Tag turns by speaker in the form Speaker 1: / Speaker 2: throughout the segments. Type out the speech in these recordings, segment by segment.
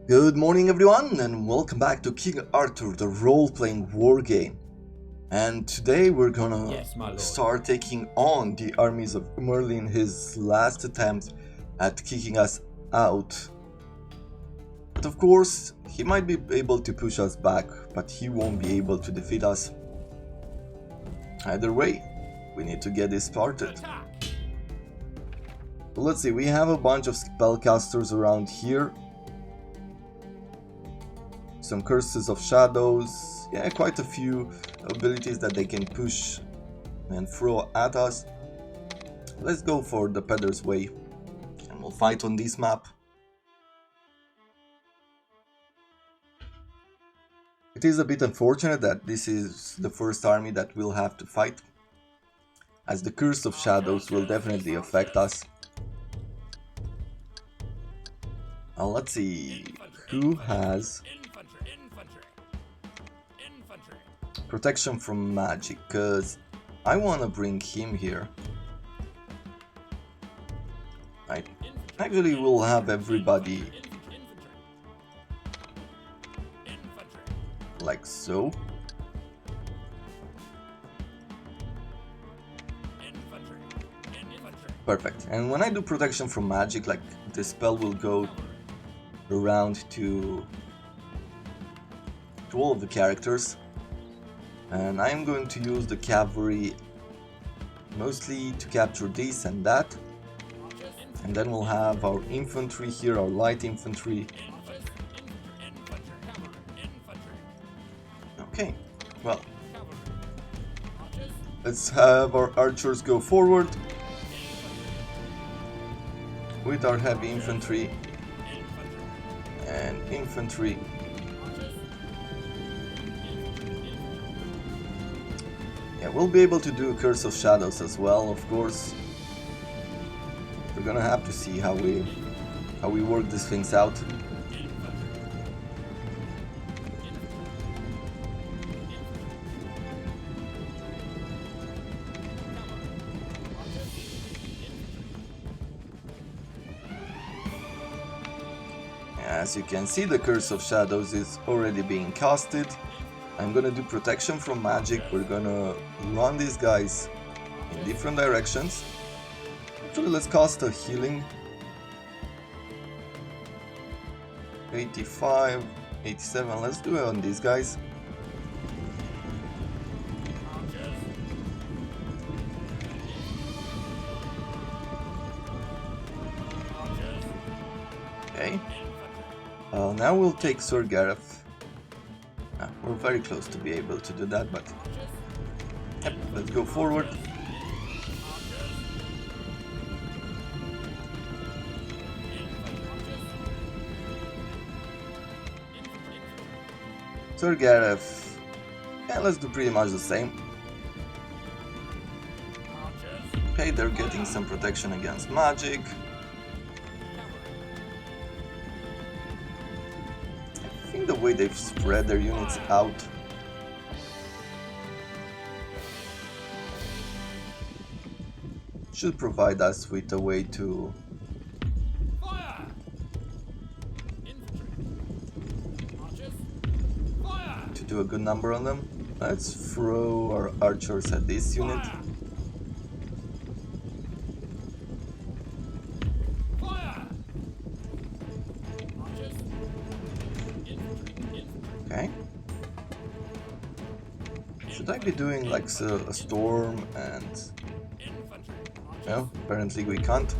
Speaker 1: Good morning everyone and welcome back to King Arthur, the role-playing war game. And today we're gonna
Speaker 2: Yes, my lord.
Speaker 1: start taking on the armies of Merlin, his last attempt at kicking us out. But of course, he might be able to push us back, but he won't be able to defeat us. Either way, we need to get this started. So let's see, we have a bunch of spellcasters around here. Some curses of shadows, yeah, quite a few abilities that they can push and throw at us. Let's go for the Pedder's Way and we'll fight on this map. It is a bit unfortunate that this is the first army that we'll have to fight, as the curse of shadows will definitely affect us. Now let's see who has protection from magic, because I want to bring him here. I actually will have everybody like so. Perfect. And when I do protection from magic, like the spell will go around to all of the characters. And I'm going to use the cavalry mostly to capture this and that. And then we'll have our infantry here, our light infantry. Okay, well, let's have our archers go forward with our heavy infantry and infantry. Yeah, we'll be able to do a Curse of Shadows as well, of course. We're gonna have to see how we work these things out. As you can see, the Curse of Shadows is already being casted. I'm gonna do protection from magic. We're gonna run these guys in different directions. Actually, let's cast a healing. 85, 87, let's do it on these guys. Okay. Now we'll take Sir Gareth. We're very close to be able to do that, but yep, let's go forward. Sir Gareth, yeah, let's do pretty much the same. Okay, they're getting some protection against magic. I think the way they've spread their units out should provide us with a way to do a good number on them. Let's throw our archers at this unit. Okay. Should I be doing like a storm and... No, apparently we can't.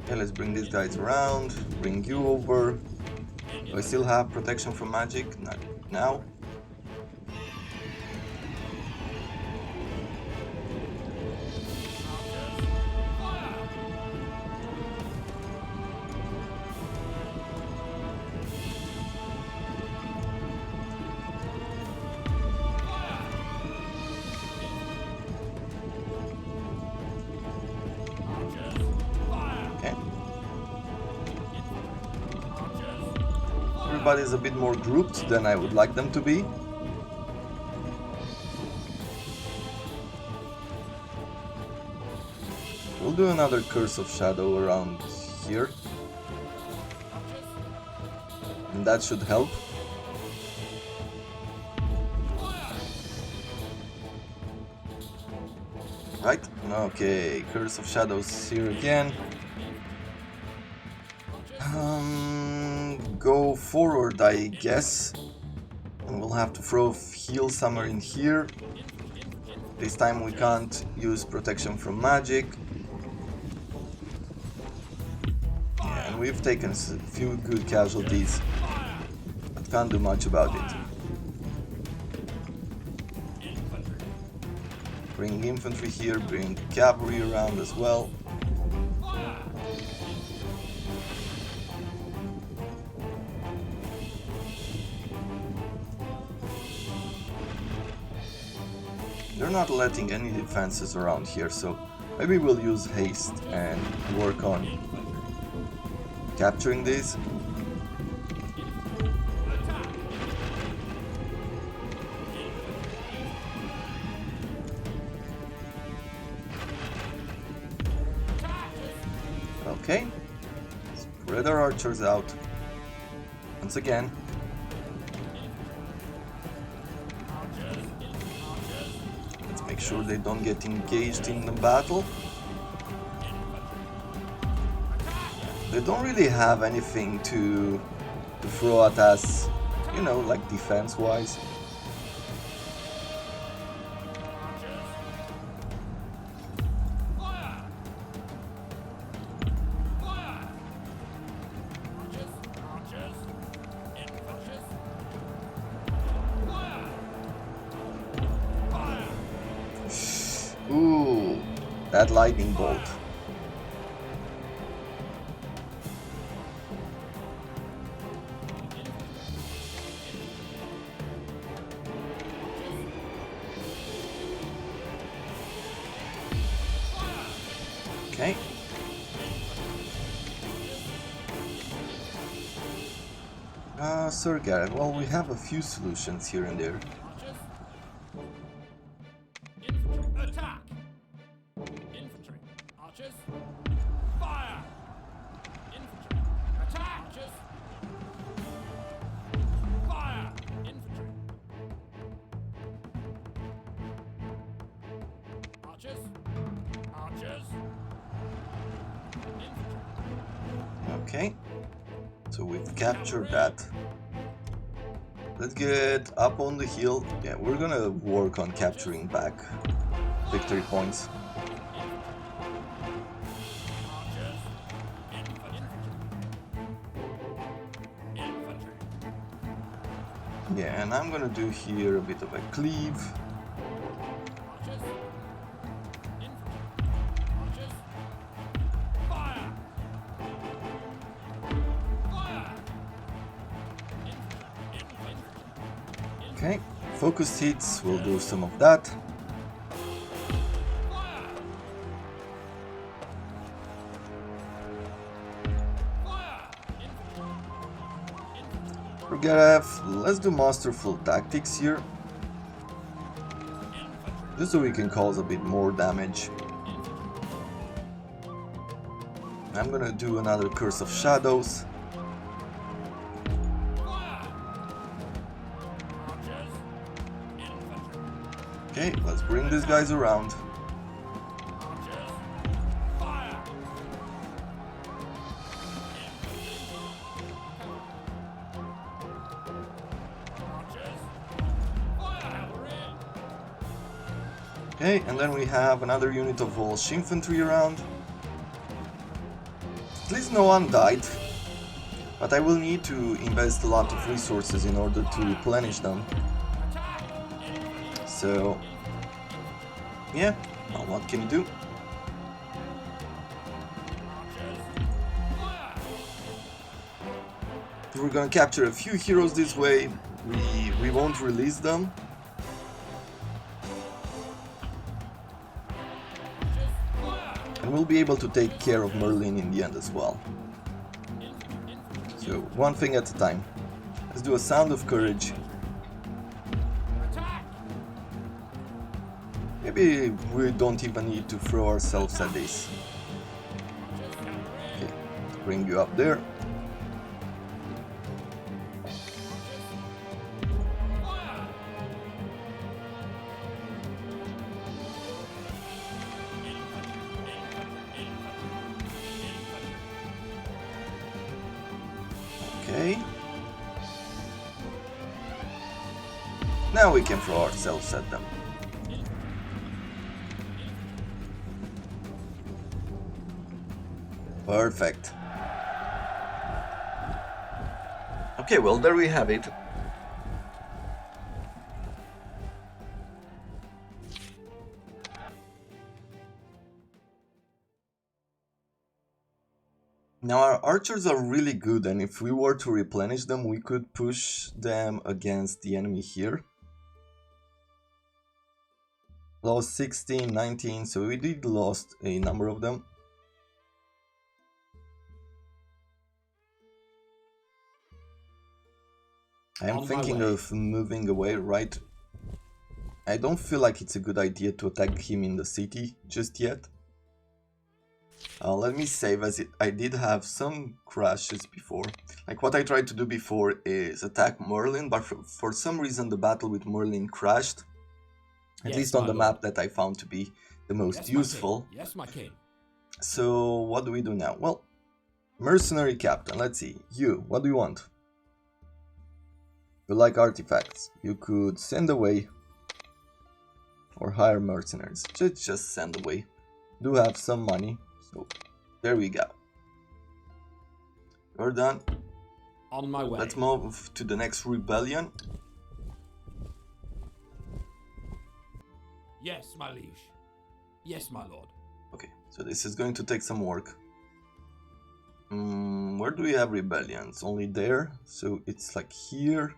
Speaker 1: Okay, let's bring these guys around, bring you over. Do I still have protection from magic? Not now. Everybody's a bit more grouped than I would like them to be. We'll do another Curse of Shadow around here. and that should help. Right? Okay, Curse of Shadows here again. Go forward, I guess. And we'll have to throw heal somewhere in here. This time we can't use protection from magic. Yeah, and we've taken a few good casualties, but can't do much about it. Bring infantry here, bring cavalry around as well. They're not letting any defenses around here, so maybe we'll use haste and work on capturing these. Okay, spread our archers out once again. Let's make sure they don't get engaged in the battle. They don't really have anything to throw at us, you know, like defense-wise. Ooh, that lightning bolt. Okay. Sir Garrett, well, we have a few solutions here and there.
Speaker 2: Attack! Infantry, archers, fire! Infantry, attack! Archers, fire! Infantry, archers, archers, infantry.
Speaker 1: Okay, so we've captured that. Let's get up on the hill. Yeah, we're gonna work on capturing back victory points. Yeah, and I'm gonna do here a bit of a cleave. Okay, focused hits, we'll do some of that. Let's do masterful tactics here, just so we can cause a bit more damage. I'm gonna do another Curse of Shadows. Okay, let's bring these guys around. Okay, and then we have another unit of Walsh infantry around. At least no one died, but I will need to invest a lot of resources in order to replenish them. So, yeah, well, what can you do? We're gonna capture a few heroes this way. We won't release them. And we'll be able to take care of Merlin in the end as well. So, one thing at a time. Let's do a Sound of Courage. Maybe we don't even need to throw ourselves at this. Okay, let's bring you up there. Okay. Now we can throw ourselves at them. Perfect. Okay, well, there we have it. Now our archers are really good, and if we were to replenish them, we could push them against the enemy here. Lost 16, 19, so we did lost a number of them. I'm thinking of moving away, right? I don't feel like it's a good idea to attack him in the city just yet. Let me save, as I did have some crashes before. Like what I tried to do before is attack Merlin, but for some reason the battle with Merlin crashed. At least on the map that I found to be the most useful.
Speaker 2: Yes, my king.
Speaker 1: So what do we do now? Well, mercenary captain, let's see. You, what do you want? You like artifacts. You could send away or hire mercenaries. Just send away. Do have some money, so there we go. We're done.
Speaker 2: On my way.
Speaker 1: Let's move to the next rebellion.
Speaker 2: Yes, my liege. Yes, my lord.
Speaker 1: Okay, so this is going to take some work. Where do we have rebellions? Only there, so it's like here.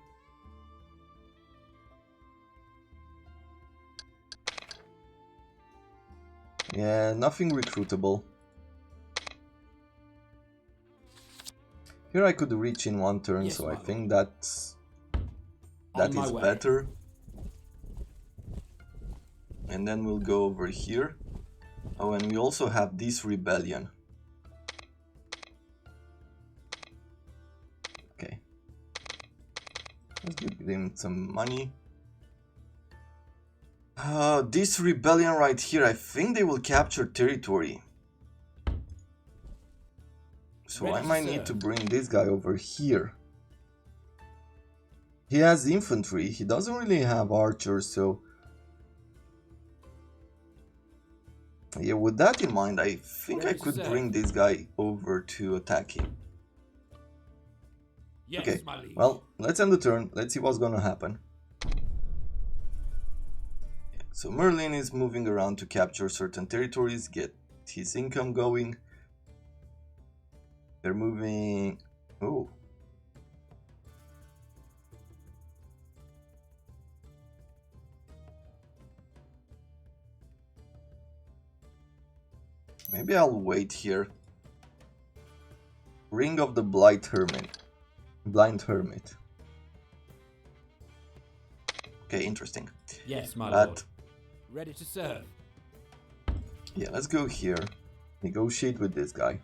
Speaker 1: Yeah, nothing recruitable. Here I could reach in one turn,
Speaker 2: yes,
Speaker 1: so I think
Speaker 2: lord.
Speaker 1: that is better. And then we'll go over here. Oh, and we also have this rebellion. Okay. Let's give them some money. This rebellion right here, I think they will capture territory. So I might need to bring this guy over here. He has infantry, he doesn't really have archers, so... Yeah, with that in mind, I think I could bring this guy over to attack him.
Speaker 2: Yes,
Speaker 1: okay,
Speaker 2: my liege.
Speaker 1: Well, let's end the turn, let's see what's gonna happen. So Merlin is moving around to capture certain territories, get his income going. They're moving... Oh. Maybe I'll wait here. Ring of the Blind Hermit. Okay, interesting.
Speaker 2: Yes, my lord. Ready to serve.
Speaker 1: Yeah, let's go here. Negotiate with this guy.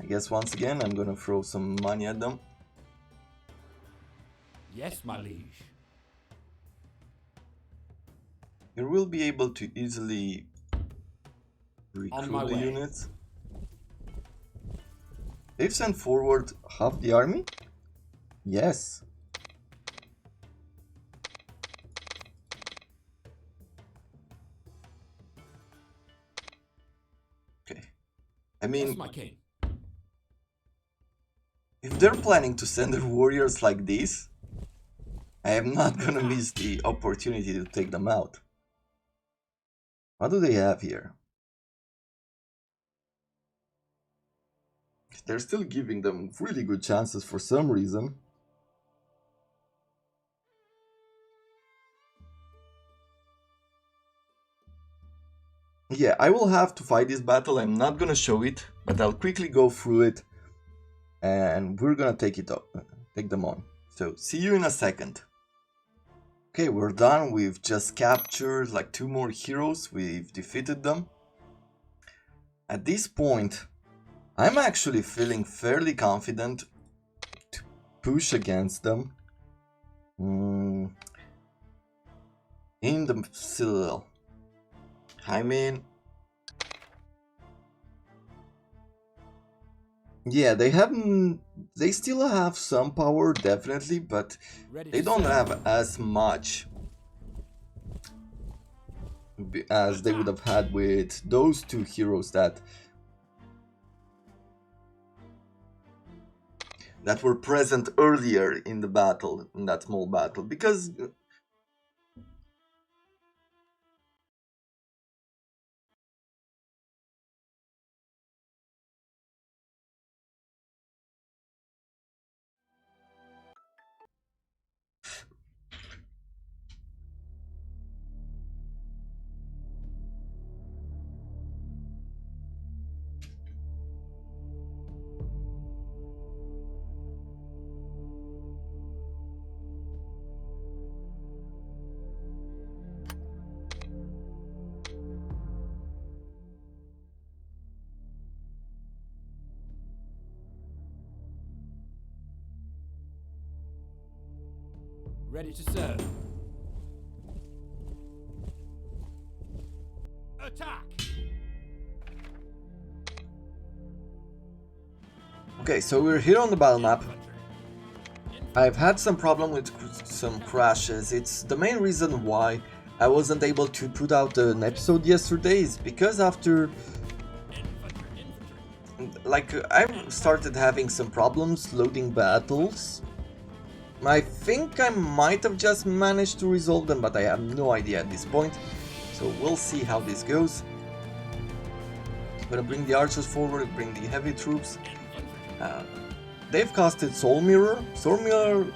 Speaker 1: I guess once again I'm gonna throw some money at them.
Speaker 2: Yes, my liege.
Speaker 1: You will be able to easily recruit the units. They've sent forward half the army? Yes. Okay. I mean,
Speaker 2: yes, my king.
Speaker 1: If they're planning to send their warriors like this, I am not gonna miss the opportunity to take them out. What do they have here? They're still giving them really good chances for some reason. Yeah, I will have to fight this battle. I'm not gonna show it, but I'll quickly go through it. And we're gonna take them on. So, see you in a second. Okay, we're done. We've just captured like 2 more heroes. We've defeated them. At this point, I'm actually feeling fairly confident to push against them. In the Citadel. I mean... Yeah, they still have some power, definitely, but
Speaker 2: Ready
Speaker 1: they
Speaker 2: to
Speaker 1: don't
Speaker 2: serve.
Speaker 1: have as much as they would have had with those two heroes that were present earlier in the battle, in that small battle, because
Speaker 2: Ready to serve. Attack!
Speaker 1: okay, so we're here on the battle map. I've had some problem with some crashes. It's the main reason why I wasn't able to put out an episode yesterday is because after I started having some problems loading battles. I think I might have just managed to resolve them, but I have no idea at this point. So we'll see how this goes. I'm gonna bring the archers forward, bring the heavy troops. They've casted Soul Mirror. Soul Mirror.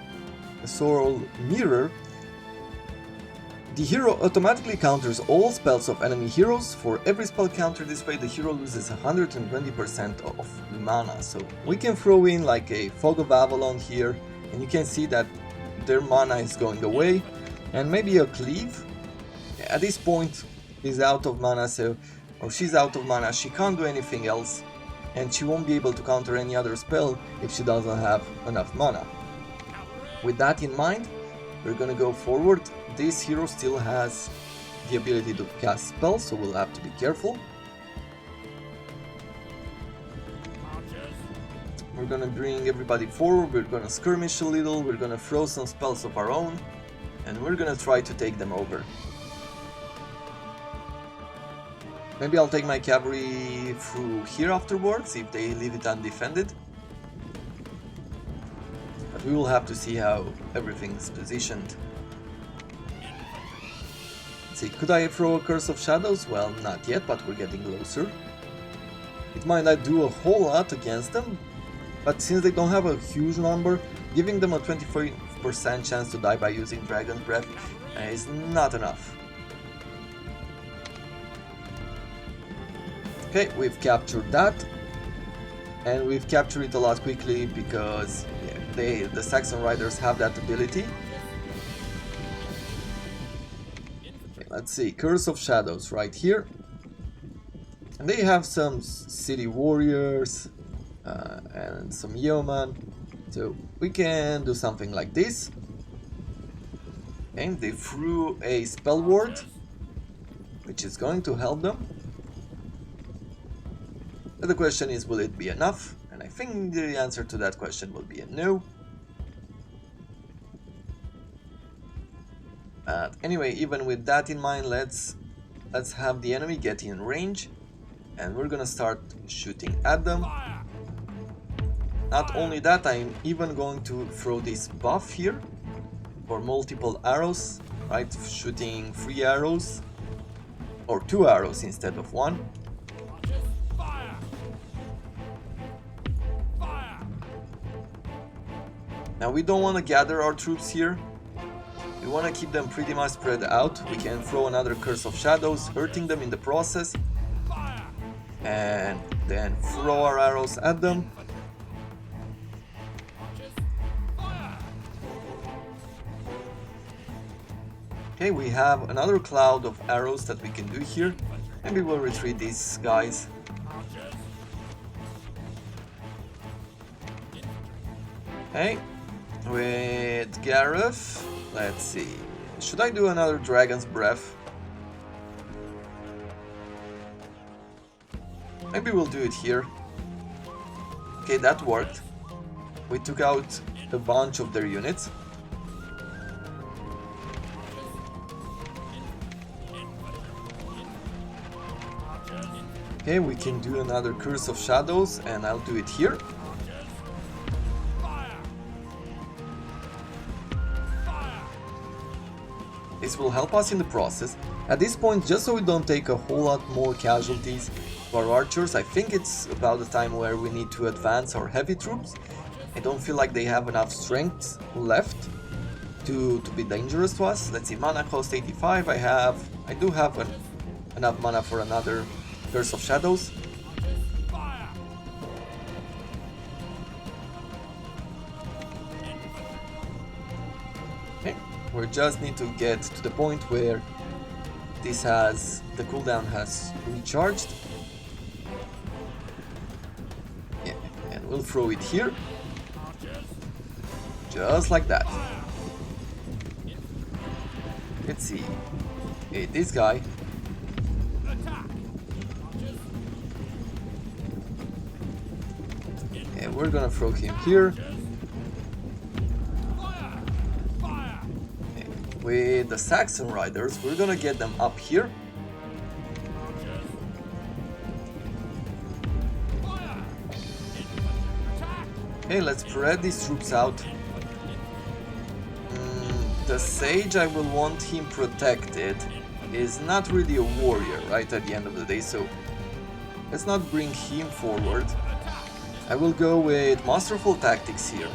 Speaker 1: The hero automatically counters all spells of enemy heroes. For every spell counter this way, the hero loses 120% of mana. So we can throw in like a Fog of Avalon here, and you can see that their mana is going away. And maybe a Cleave. At this point, he's out of mana, or she's out of mana, she can't do anything else. And she won't be able to counter any other spell if she doesn't have enough mana. With that in mind, we're gonna go forward. This hero still has the ability to cast spells, so we'll have to be careful. We're gonna bring everybody forward, we're gonna skirmish a little, we're gonna throw some spells of our own, and we're gonna try to take them over. Maybe I'll take my cavalry through here afterwards, if they leave it undefended. But we will have to see how everything's positioned. Let's see, could I throw a Curse of Shadows? Well, not yet, but we're getting closer. It might not do a whole lot against them, but since they don't have a huge number, giving them a 24% chance to die by using Dragon Breath is not enough. Okay, we've captured that, and we've captured it a lot quickly because the Saxon Riders have that ability. Okay, let's see, Curse of Shadows right here, and they have some city warriors and some yeoman, so we can do something like this. And they threw a spell ward, which is going to help them. But the question is, will it be enough? And I think the answer to that question will be a no. But anyway, even with that in mind, let's have the enemy get in range, and we're gonna start shooting at them. Not only that, I'm even going to throw this buff here for multiple arrows, right? Shooting 3 arrows, or 2 arrows instead of 1. Now we don't want to gather our troops here, we want to keep them pretty much spread out. We can throw another Curse of Shadows, hurting them in the process, and then throw our arrows at them. Okay, we have another cloud of arrows that we can do here. Maybe we'll retreat these guys. Okay. With Gareth, let's see. Should I do another Dragon's Breath? Maybe we'll do it here. Okay, that worked. We took out a bunch of their units. Okay, we can do another Curse of Shadows, and I'll do it here. This will help us in the process. At this point, just so we don't take a whole lot more casualties to our archers, I think it's about the time where we need to advance our heavy troops. I don't feel like they have enough strength left to be dangerous to us. Let's see, mana cost 85. I do have enough mana for another Curse of Shadows. Okay, we just need to get to the point where the cooldown has recharged. Yeah, and we'll throw it here. Just like that. Let's see. Okay, this guy. And we're gonna throw him here. Okay. With the Saxon Riders, we're gonna get them up here. Okay, let's spread these troops out. The Sage, I will want him protected, is not really a warrior, right, at the end of the day, so let's not bring him forward. I will go with Masterful Tactics here.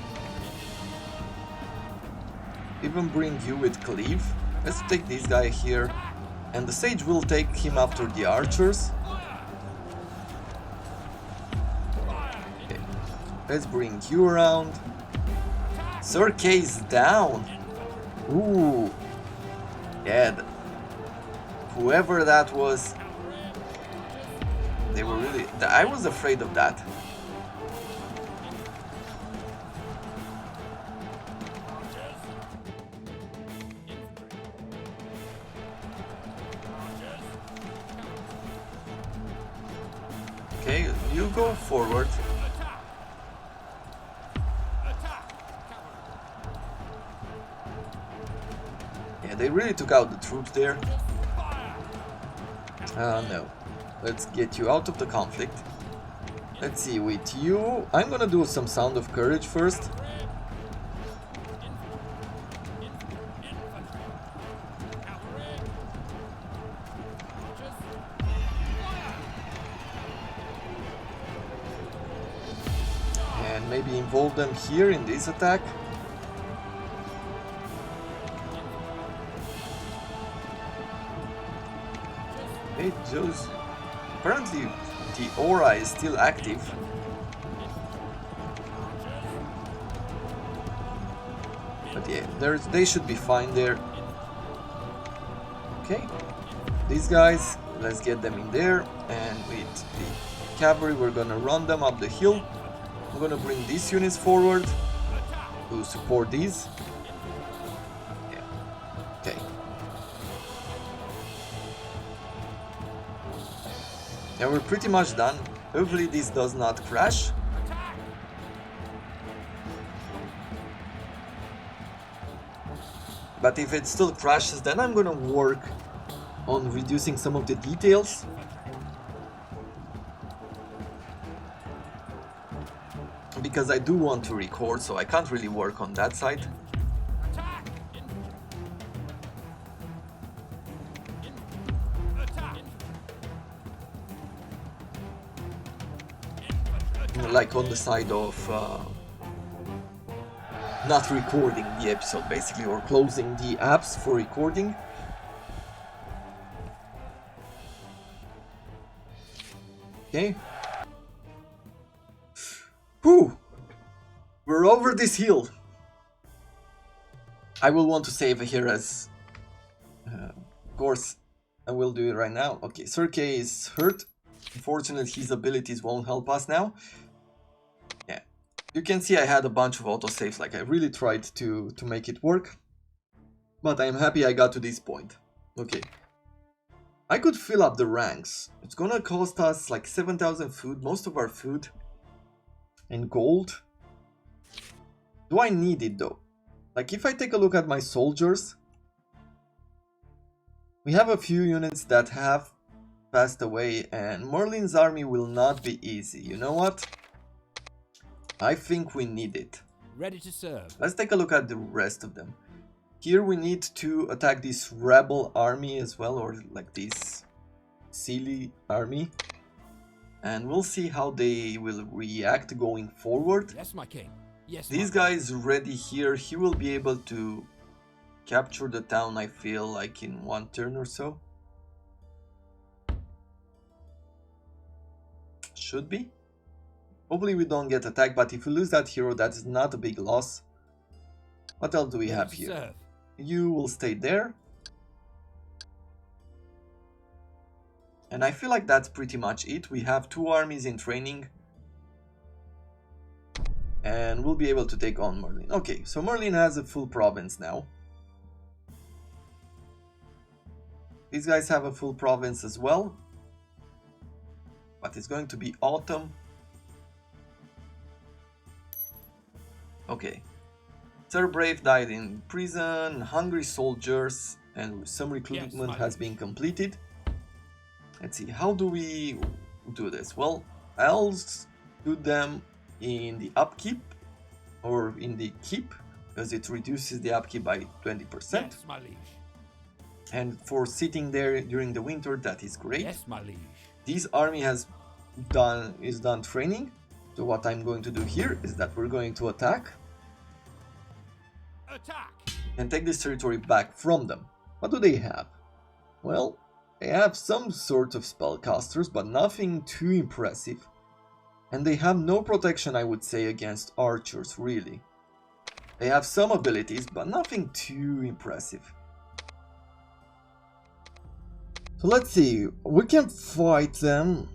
Speaker 1: Even bring you with Cleave. Let's take this guy here, and the Sage will take him after the archers. Okay. Let's bring you around. Sir K is down. Ooh, yeah, whoever that was, they were really, I was afraid of that. Okay, you go forward. They really took out the troops there. No. Let's get you out of the conflict. Let's see, with you, I'm gonna do some Sound of Courage first. And maybe involve them here in this attack. Just apparently the aura is still active. But yeah, they should be fine there. Okay, these guys, let's get them in there, and with the cavalry we're gonna run them up the hill. I'm gonna bring these units forward to support these. Yeah. Okay. Yeah, we're pretty much done. Hopefully this does not crash. But if it still crashes, then I'm gonna work on reducing some of the details. Because I do want to record, so I can't really work on that side. Like on the side of not recording the episode, basically, or closing the apps for recording. Okay. Whew! We're over this hill. I will want to save here as... of course, I will do it right now. Okay, Sir K is hurt. Unfortunately, his abilities won't help us now. Yeah, you can see I had a bunch of autosaves, like I really tried to make it work. But I'm happy I got to this point. Okay. I could fill up the ranks. It's gonna cost us like 7,000 food, most of our food. and gold. Do I need it though? Like if I take a look at my soldiers, we have a few units that have passed away and Merlin's army will not be easy. You know what? I think we need it.
Speaker 2: Ready to serve.
Speaker 1: Let's take a look at the rest of them. Here we need to attack this rebel army as well, or like this silly army. And we'll see how they will react going forward.
Speaker 2: Yes, my king. Yes,
Speaker 1: This guy is ready here. He will be able to capture the town, I feel like, in one turn or so. Should be. Hopefully we don't get attacked, but if we lose that hero, that is not a big loss. What else do we have here?
Speaker 2: Serve.
Speaker 1: You will stay there. And I feel like that's pretty much it. We have 2 armies in training. And we'll be able to take on Merlin. Okay, so Merlin has a full province now. These guys have a full province as well. But it's going to be autumn. Okay. Sir Brave died in prison. Hungry soldiers and some recruitment has been completed. Let's see, how do we do this? Well, I'll do them in the upkeep or in the keep because it reduces the upkeep by 20%.
Speaker 2: Yes, my liege.
Speaker 1: And for sitting there during the winter, that is great.
Speaker 2: Yes, my liege.
Speaker 1: This army is done training. So what I'm going to do here is that we're going to attack.
Speaker 2: Attack!
Speaker 1: And take this territory back from them. What do they have? Well, they have some sort of spellcasters, but nothing too impressive. And they have no protection, I would say, against archers, really. They have some abilities, but nothing too impressive. So let's see, we can fight them.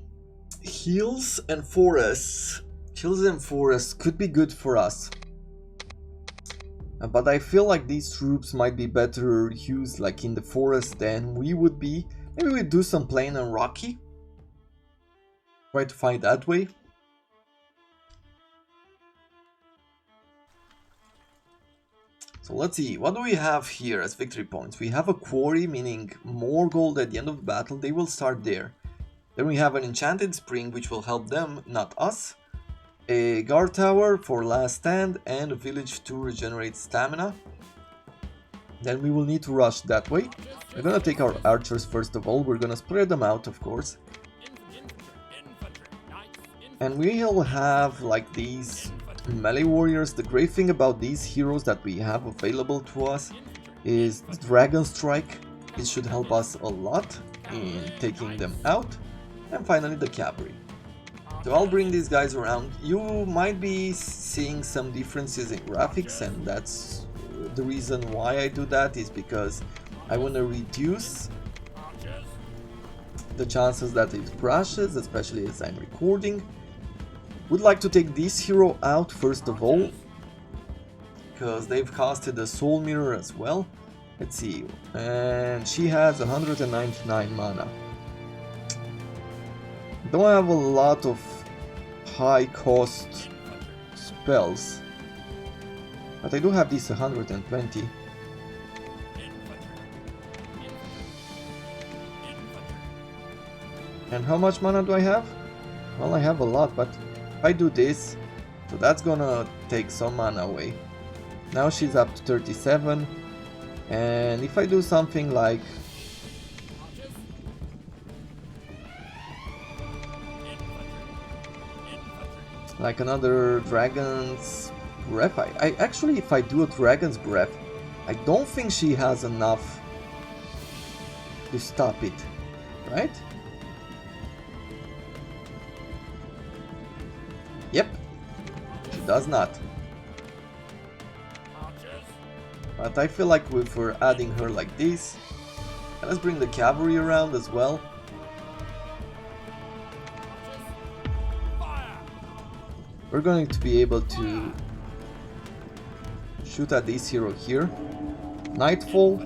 Speaker 1: Hills and forests. Hills and forests could be good for us. But I feel like these troops might be better used like in the forest than we would be. Maybe we do some plain and rocky. Try to find that way. So let's see, what do we have here as victory points? We have a quarry, meaning more gold at the end of the battle. They will start there. Then we have an enchanted spring, which will help them, not us. A guard tower for last stand and a village to regenerate stamina. Then we will need to rush that way. We're gonna take our archers first of all. We're gonna spread them out, of course. And we'll have like these melee warriors. The great thing about these heroes that we have available to us is the Dragon Strike. It should help us a lot in taking them out. And finally the cavalry. So I'll bring these guys around. You might be seeing some differences in graphics, and that's the reason why I do that is because I want to reduce the chances that it crashes, especially as I'm recording. Would like to take this hero out first of all, because they've casted a soul mirror as well. Let's see, and she has 199 mana. Don't have a lot of high cost spells, but I do have this 120. And how much mana do I have? Well, I have a lot, but if I do this, so that's gonna take some mana away. Now she's up to 37, and if I do something like another Dragon's Breath, I actually, if I do a Dragon's Breath, I don't think she has enough to stop it, right? Yep, she does not. But I feel like if we're adding her like this, and let's bring the cavalry around as well. We're going to be able to shoot at this hero here. Nightfall.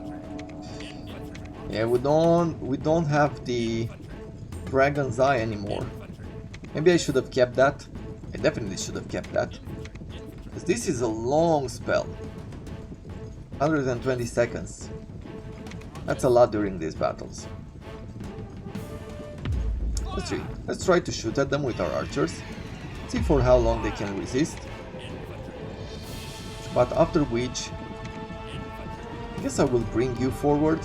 Speaker 1: Yeah, we don't have the Dragon's Eye anymore. Maybe I should have kept that. I definitely should have kept that. Because this is a long spell. 120 seconds. That's a lot during these battles. Let's see. Let's try to shoot at them with our archers. See for how long they can resist. But after which, I guess I will bring you forward.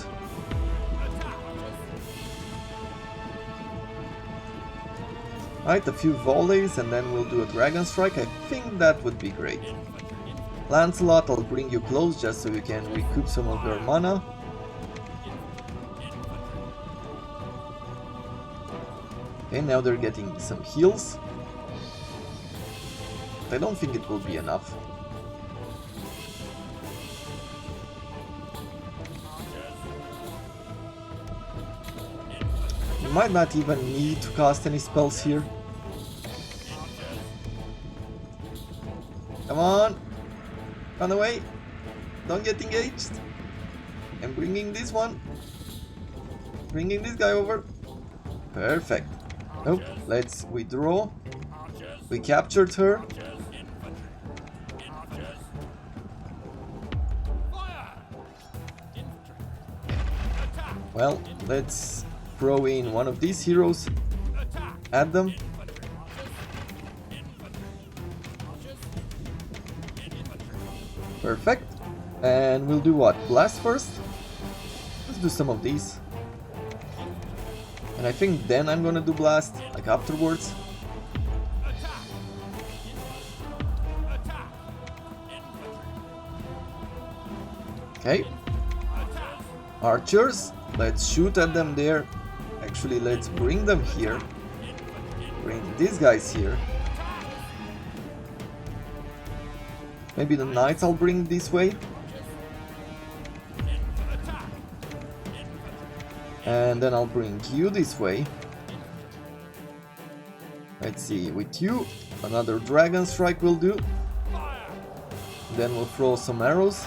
Speaker 1: Right, a few volleys and then we'll do a dragon strike. I think that would be great. Lancelot, I'll bring you close just so you can recoup some of your mana. Okay, now they're getting some heals. I don't think it will be enough. You might not even need to cast any spells here. Come on! Run away! Don't get engaged! I'm bringing this one. Bringing this guy over. Perfect. Oh, let's withdraw. We captured her. Well, let's throw in one of these heroes. Add them. Perfect. And we'll do what? Blast first? Let's do some of these. And I think then I'm gonna do blast, like afterwards. Okay. Archers, let's shoot at them there. Actually, let's bring them here. Bring these guys here. Maybe the knights I'll bring this way. And then I'll bring you this way. Let's see, with you, another dragon strike will do. Then we'll throw some arrows.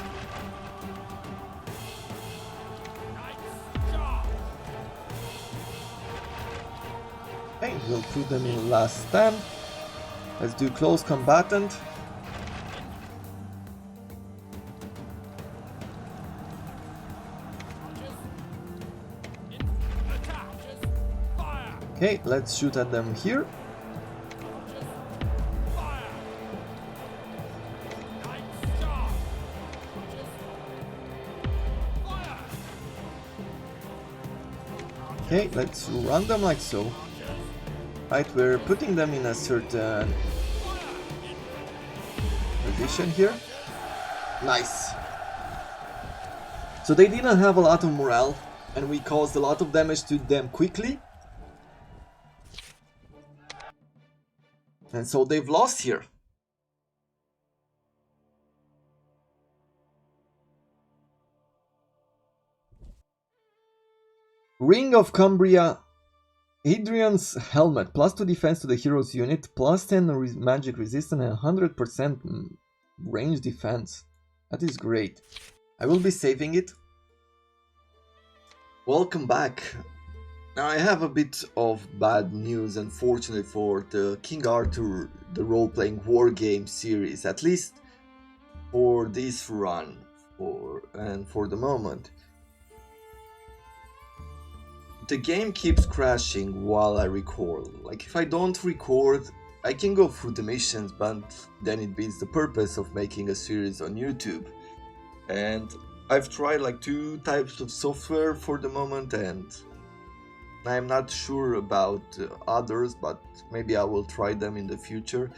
Speaker 1: Okay, we'll put them in the last stand. Let's do close combatant. Okay, let's shoot at them here. Okay, let's run them like so. Right, we're putting them in a certain position here. Nice. So they didn't have a lot of morale, and we caused a lot of damage to them quickly. And so they've lost here. Ring of Cumbria. Hadrian's Helmet. +2 defense to the hero's unit. +10 magic resistance and 100% range defense. That is great. I will be saving it. Welcome back. Now I have a bit of bad news, unfortunately, for the King Arthur, the role-playing Wargame series, at least for this run, for the moment. The game keeps crashing while I record. Like, if I don't record, I can go through the missions, but then it beats the purpose of making a series on YouTube. And I've tried like 2 types of software for the moment, and I'm not sure about others, but maybe I will try them in the future.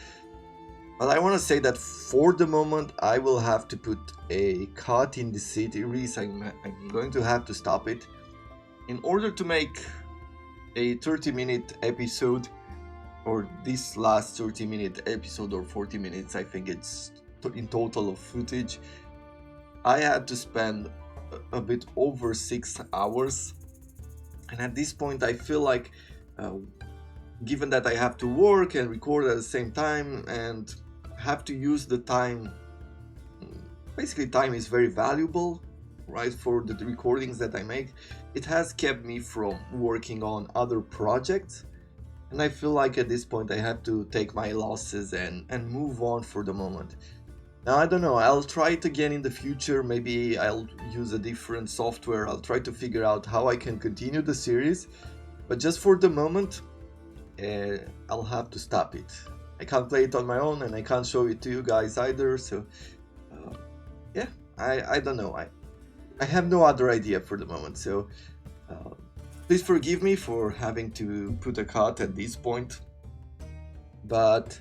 Speaker 1: But I want to say that for the moment I will have to put a cut in the series. I'm going to have to stop it in order to make a 30-minute episode, or this last 30-minute episode, or 40 minutes, I think it's in total of footage. I had to spend a bit over 6 hours. And at this point I feel like, given that I have to work and record at the same time and have to use the time, basically time is very valuable, right, for the recordings that I make. It has kept me from working on other projects, And I feel like at this point I have to take my losses and move on for the moment. Now, I don't know, I'll try it again in the future. Maybe I'll use a different software. I'll try to figure out how I can continue the series. But just for the moment, I'll have to stop it. I can't play it on my own, and I can't show it to you guys either. So, yeah, I don't know. I have no other idea for the moment. So, please forgive me for having to put a cut at this point. But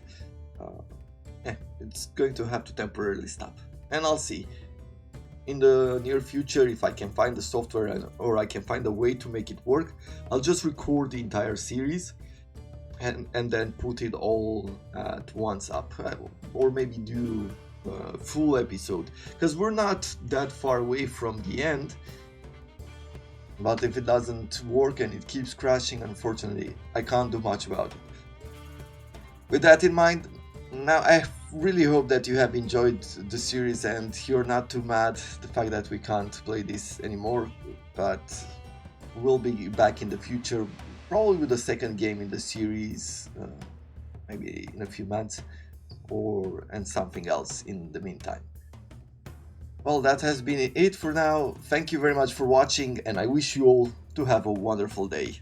Speaker 1: yeah, it's going to have to temporarily stop. And I'll see in the near future if I can find the software or I can find a way to make it work. I'll just record the entire series and then put it all at once up, or maybe do a full episode, because we're not that far away from the end. But if it doesn't work and it keeps crashing, unfortunately I can't do much about it. With that in mind, now I really hope that you have enjoyed the series and you're not too mad the fact that we can't play this anymore. But we'll be back in the future, probably with a second game in the series, maybe in a few months, and something else in the meantime. Well, that has been it for now. Thank you very much for watching, and I wish you all to have a wonderful day.